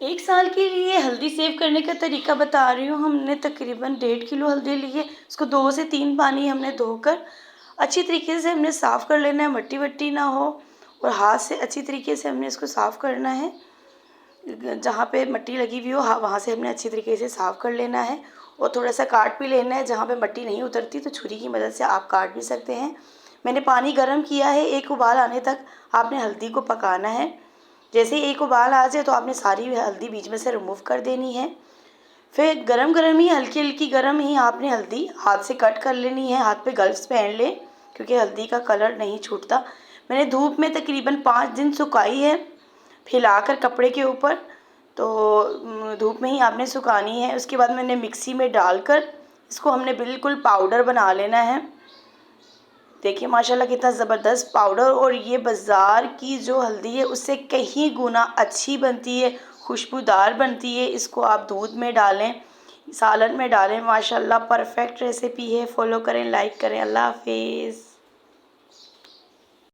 1 साल के लिए हल्दी सेव करने का तरीका बता रही हूँ। हमने तकरीबन 1.5 किलो हल्दी ली है। इसको 2 से 3 पानी हमने धोकर अच्छी तरीके से हमने साफ़ कर लेना है, मट्टी-वट्टी ना हो, और हाथ से अच्छी तरीके से हमने इसको साफ़ करना है। जहाँ पे मट्टी लगी हुई हो वहाँ से हमने अच्छी तरीके से साफ़ कर लेना है, और थोड़ा-सा काट भी लेना है। जहाँ पे मट्टी नहीं उतरती तो छुरी की मदद से आप काट भी सकते हैं। मैंने पानी गर्म किया है, 1 उबाल आने तक आपने हल्दी को पकाना है। जैसे ही 1 उबाल आ जाए तो आपने सारी हल्दी बीच में से रिमूव कर देनी है। फिर गरम-गरम ही, हल्की-हल्की गरम ही आपने हल्दी हाथ से कट कर लेनी है। हाथ पे ग्लव्स पहन लें क्योंकि हल्दी का कलर नहीं छूटता। मैंने धूप में तकरीबन 5 दिन सुखाई है, फैलाकर कपड़े के ऊपर। तो धूप में ही आपने सुखानी है। उसके बाद मैंने मिक्सी में डालकर इसको हमने बिल्कुल पाउडर बना लेना है। देखिए माशाल्लाह कितना ज़बरदस्त पाउडर, और ये बाज़ार की जो हल्दी है उससे कहीं गुना अच्छी बनती है, खुशबूदार बनती है। इसको आप दूध में डालें, सालन में डालें, माशाल्लाह परफ़ेक्ट रेसिपी है। फ़ॉलो करें, लाइक करें। अल्लाह हाफ़िज़।